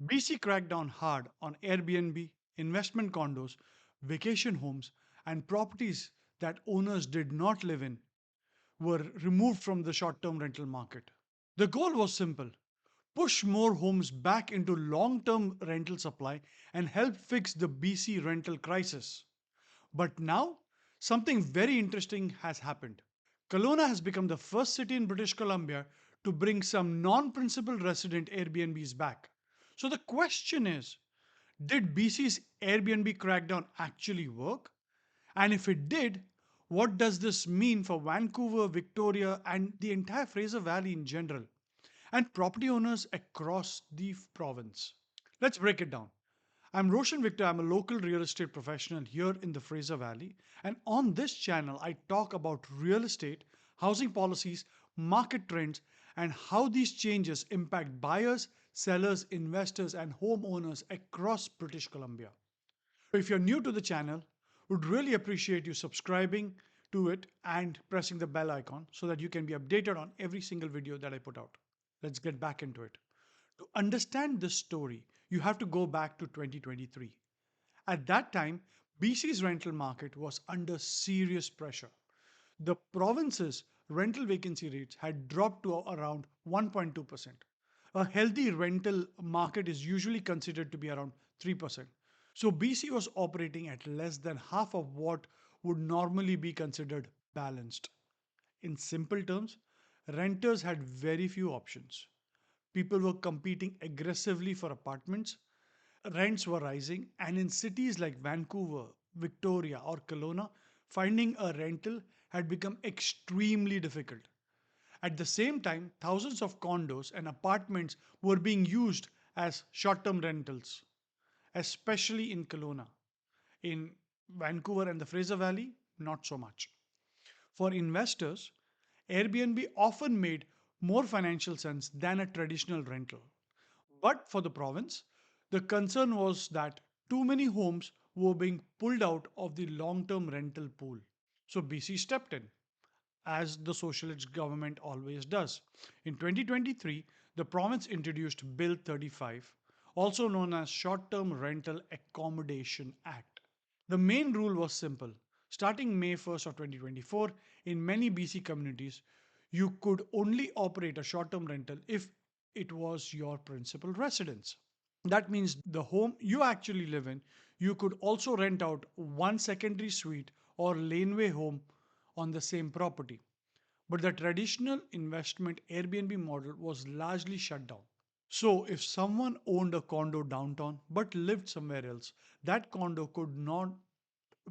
BC cracked down hard on Airbnb, investment condos, vacation homes, and properties that owners did not live in were removed from the short term rental market. The goal was simple: push more homes back into long term rental supply and help fix the BC rental crisis. But now, something very interesting has happened. Kelowna has become the first city in British Columbia to bring some non principal resident Airbnbs back. So the question is, did BC's Airbnb crackdown actually work? And if it did, what does this mean for Vancouver, Victoria, and the entire Fraser Valley in general, and property owners across the province? Let's break it down. I'm Roshan Victor. I'm a local real estate professional here in the Fraser Valley. And on this channel, I talk about real estate, housing policies, market trends, and how these changes impact buyers, sellers, investors, and homeowners across British Columbia. So if you're new to the channel, would really appreciate you subscribing to it and pressing the bell icon so that you can be updated on every single video that I put out. Let's get back into it. To understand this story, you have to go back to 2023. At that time, BC's rental market was under serious pressure. The province's rental vacancy rates had dropped to around 1.2%. A healthy rental market is usually considered to be around 3%. So BC was operating at less than half of what would normally be considered balanced. In simple terms, renters had very few options. People were competing aggressively for apartments, rents were rising, and in cities like Vancouver, Victoria, or Kelowna, finding a rental had become extremely difficult. At the same time, thousands of condos and apartments were being used as short term rentals, especially in Kelowna. In Vancouver and the Fraser Valley, not so much. For investors, Airbnb often made more financial sense than a traditional rental. But for the province, the concern was that too many homes were being pulled out of the long term rental pool. So BC stepped in, as the socialist government always does. In 2023, the province introduced Bill 35, also known as Short Term Rental Accommodation Act. The main rule was simple. Starting May 1st of 2024, in many BC communities, you could only operate a short term rental if it was your principal residence. That means the home you actually live in, you could also rent out one secondary suite or laneway home on the same property. But the traditional investment Airbnb model was largely shut down. So, if someone owned a condo downtown but lived somewhere else, that condo could not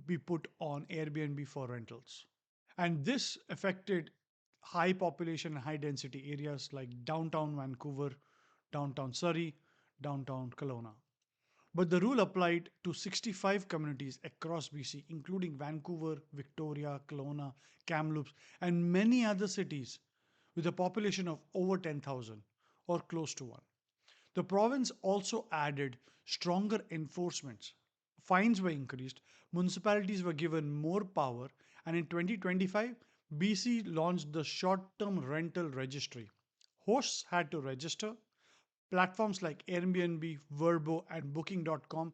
be put on Airbnb for rentals. And this affected high population and high density areas like downtown Vancouver, downtown Surrey, downtown Kelowna. But the rule applied to 65 communities across BC, including Vancouver, Victoria, Kelowna, Kamloops, and many other cities with a population of over 10,000 or close to one. The province also added stronger enforcements. Fines were increased, municipalities were given more power, and in 2025, BC launched the short term rental registry. Hosts had to register, platforms like Airbnb, Verbo, and Booking.com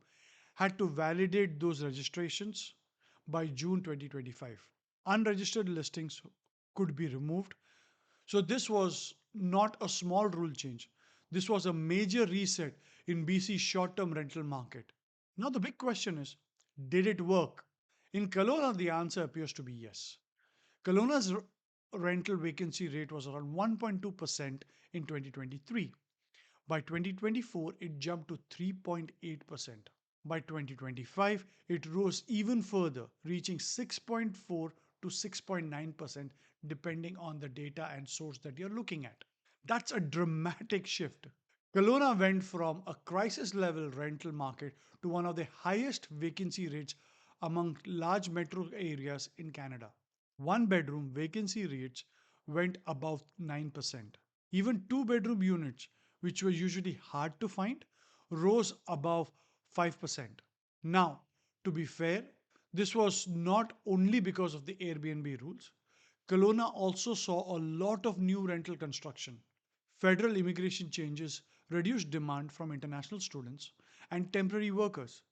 had to validate those registrations by June 2025. Unregistered listings could be removed. So, this was not a small rule change. This was a major reset in BC's short term rental market. Now, the big question is, did it work? In Kelowna, the answer appears to be yes. Kelowna's rental vacancy rate was around 1.2% in 2023. By 2024, it jumped to 3.8%. By 2025, it rose even further, reaching 6.4 to 6.9% depending on the data and source that you're looking at. That's a dramatic shift. Kelowna went from a crisis level rental market to one of the highest vacancy rates among large metro areas in Canada. One bedroom vacancy rates went above 9%. Even two bedroom units, which were usually hard to find, rose above 5%. Now, to be fair, this was not only because of the Airbnb rules. Kelowna also saw a lot of new rental construction. Federal immigration changes reduced demand from international students and temporary workers,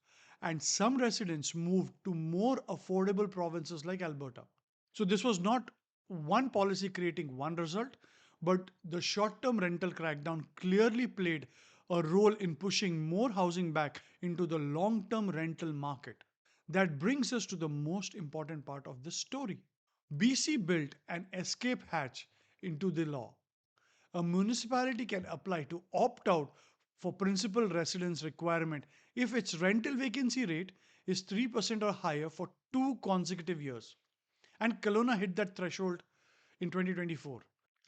and some residents moved to more affordable provinces like Alberta. So this was not one policy creating one result, but the short term rental crackdown clearly played a role in pushing more housing back into the long term rental market. That brings us to the most important part of this story. BC built an escape hatch into the law. A municipality can apply to opt out for principal residence requirement if its rental vacancy rate is 3% or higher for 2 consecutive years. And Kelowna hit that threshold in 2024.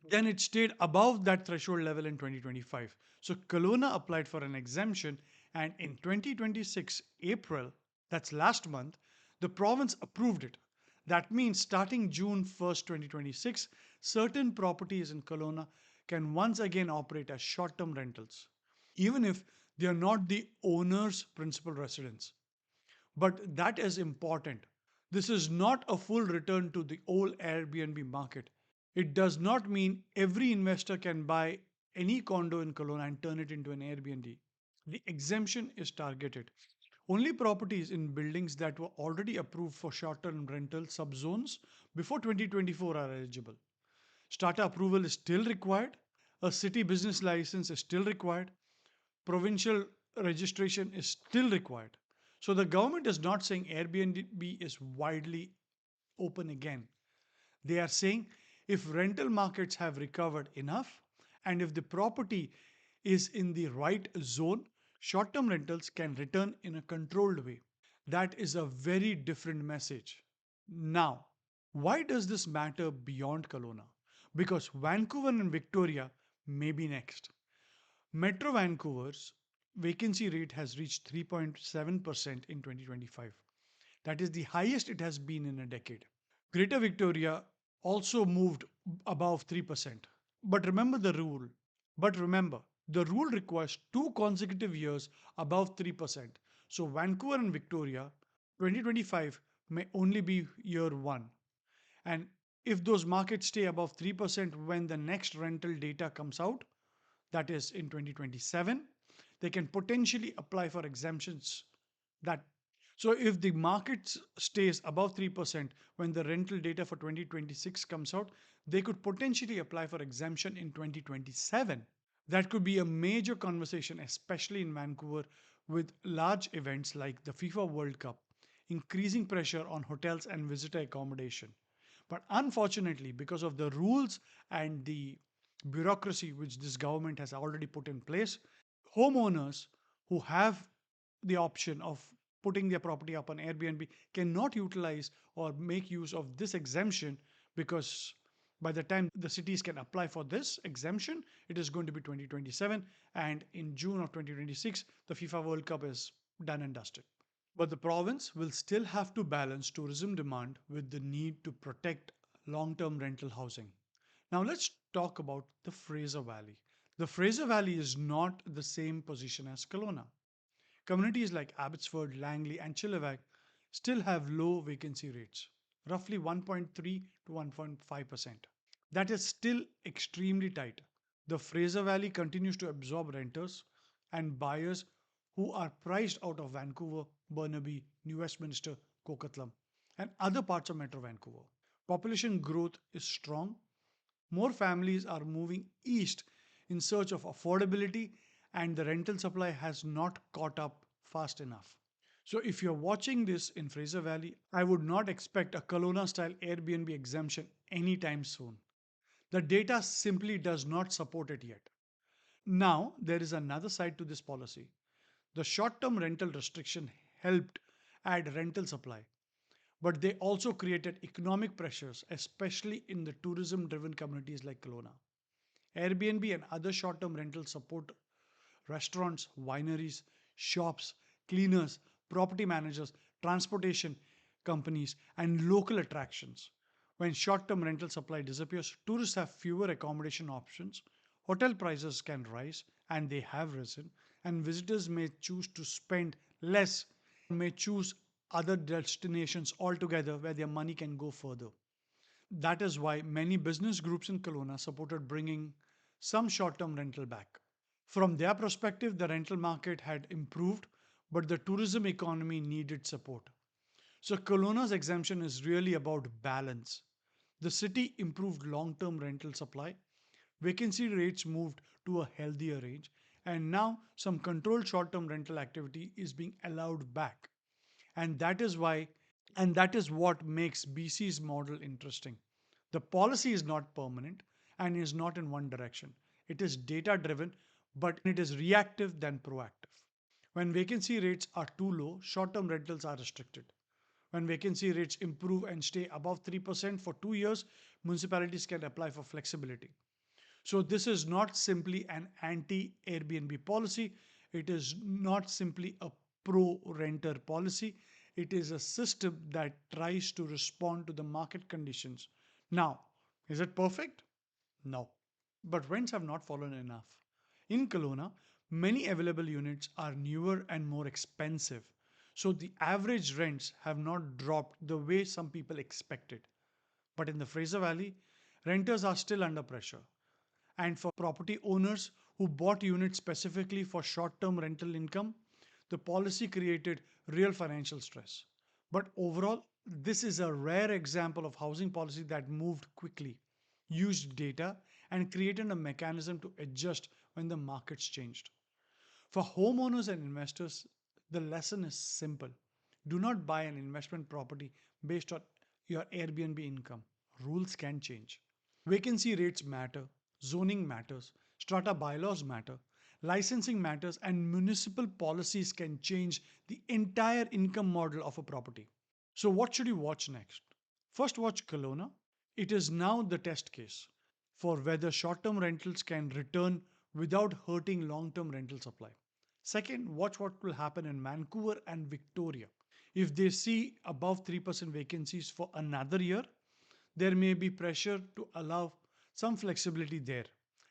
Then it stayed above that threshold level in 2025. So Kelowna applied for an exemption, and in 2026 April, that's last month, the province approved it. That means starting June 1st, 2026, certain properties in Kelowna can once again operate as short-term rentals, even if they are not the owner's principal residence. But that is important. This is not a full return to the old Airbnb market. It does not mean every investor can buy any condo in Kelowna and turn it into an Airbnb. The exemption is targeted. Only properties in buildings that were already approved for short-term rental subzones before 2024 are eligible. Strata approval is still required. A city business license is still required. Provincial registration is still required. So the government is not saying Airbnb is widely open again. They are saying if rental markets have recovered enough and if the property is in the right zone, short term rentals can return in a controlled way. That is a very different message. Now, why does this matter beyond Kelowna? Because Vancouver and Victoria may be next. Metro Vancouver's vacancy rate has reached 3.7% in 2025. That is the highest it has been in a decade. Greater Victoria also moved above 3%. But remember the rule. But remember, the rule requires 2 consecutive years above 3%. So Vancouver and Victoria 2025 may only be year 1. And if those markets stay above 3% when the next rental data comes out, that is in 2027, they can potentially apply for exemptions. That so if the market stays above 3% when the rental data for 2026 comes out, they could potentially apply for exemption in 2027. That could be a major conversation, especially in Vancouver, with large events like the FIFA World Cup, increasing pressure on hotels and visitor accommodation. But unfortunately, because of the rules and the bureaucracy which this government has already put in place, homeowners who have the option of putting their property up on Airbnb cannot utilize or make use of this exemption, because by the time the cities can apply for this exemption, it is going to be 2027, and in June of 2026, the FIFA World Cup is done and dusted. But the province will still have to balance tourism demand with the need to protect long term rental housing. Now, let's talk about the Fraser Valley. The Fraser Valley is not the same position as Kelowna. Communities like Abbotsford, Langley, and Chilliwack still have low vacancy rates, roughly 1.3 to 1.5%. That is still extremely tight. The Fraser Valley continues to absorb renters and buyers who are priced out of Vancouver, Burnaby, New Westminster, Coquitlam, and other parts of Metro Vancouver. Population growth is strong. More families are moving east in search of affordability, and the rental supply has not caught up fast enough. So, if you're watching this in Fraser Valley, I would not expect a Kelowna style Airbnb exemption anytime soon. The data simply does not support it yet. Now, there is another side to this policy. The short term rental restriction helped add rental supply, but they also created economic pressures, especially in the tourism driven communities like Kelowna. Airbnb and other short term rentals support restaurants, wineries, shops, cleaners, property managers, transportation companies, and local attractions. When short term rental supply disappears, tourists have fewer accommodation options, hotel prices can rise, and they have risen, and visitors may choose to spend less, may choose other destinations altogether where their money can go further. That is why many business groups in Kelowna supported bringing some short term rental back. From their perspective, the rental market had improved, but the tourism economy needed support. So Kelowna's exemption is really about balance. The city improved long-term rental supply, vacancy rates moved to a healthier range, and now some controlled short-term rental activity is being allowed back. And that is why, and that is what makes BC's model interesting. The policy is not permanent and is not in one direction. It is data driven, but it is reactive than proactive. When vacancy rates are too low, short term rentals are restricted. When vacancy rates improve and stay above 3% for 2 years, municipalities can apply for flexibility. So, this is not simply an anti Airbnb policy, it is not simply a pro renter policy. It is a system that tries to respond to the market conditions. Now, is it perfect? No. But rents have not fallen enough. In Kelowna, many available units are newer and more expensive. So the average rents have not dropped the way some people expected. But in the Fraser Valley, renters are still under pressure. And for property owners who bought units specifically for short term rental income, the policy created real financial stress. But overall, this is a rare example of housing policy that moved quickly, used data, and created a mechanism to adjust when the markets changed. For homeowners and investors, the lesson is simple. Do not buy an investment property based on your Airbnb income. Rules can change. Vacancy rates matter, zoning matters, strata bylaws matter, licensing matters, and municipal policies can change the entire income model of a property. So, what should you watch next? First, watch Kelowna. It is now the test case for whether short term rentals can return without hurting long term rental supply. Second, watch what will happen in Vancouver and Victoria. If they see above 3% vacancies for another year, there may be pressure to allow some flexibility there.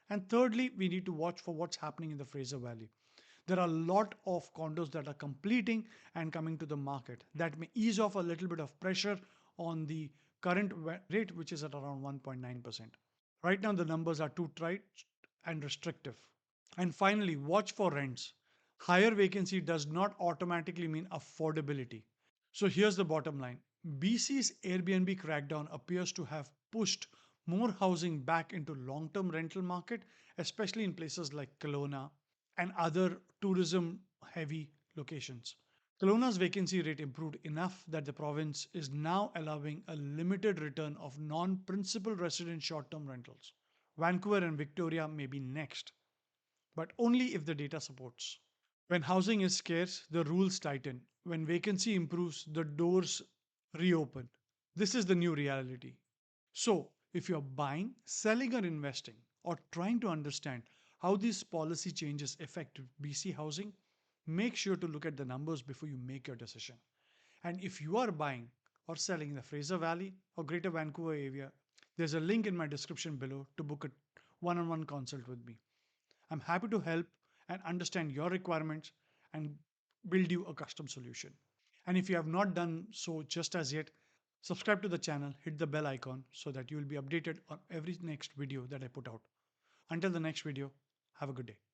And thirdly, we need to watch for what's happening in the Fraser Valley. There are a lot of condos that are completing and coming to the market that may ease off a little bit of pressure on the current rate, which is at around 1.9%. Right now, the numbers are too tight and restrictive. And finally, watch for rents. Higher vacancy does not automatically mean affordability. So here's the bottom line. BC's Airbnb crackdown appears to have pushed more housing back into long-term rental market, especially in places like Kelowna and other tourism heavy locations. Kelowna's vacancy rate improved enough that the province is now allowing a limited return of non-principal resident short-term rentals. Vancouver and Victoria may be next, but only if the data supports. When housing is scarce, the rules tighten. When vacancy improves, the doors reopen. This is the new reality. So, if you're buying, selling, or investing, or trying to understand how these policy changes affect BC housing, make sure to look at the numbers before you make your decision. And if you are buying or selling in the Fraser Valley or Greater Vancouver area, there's a link in my description below to book a one on one consult with me. I'm happy to help and understand your requirements and build you a custom solution. And if you have not done so just as yet, subscribe to the channel, hit the bell icon so that you will be updated on every next video that I put out. Until the next video, have a good day.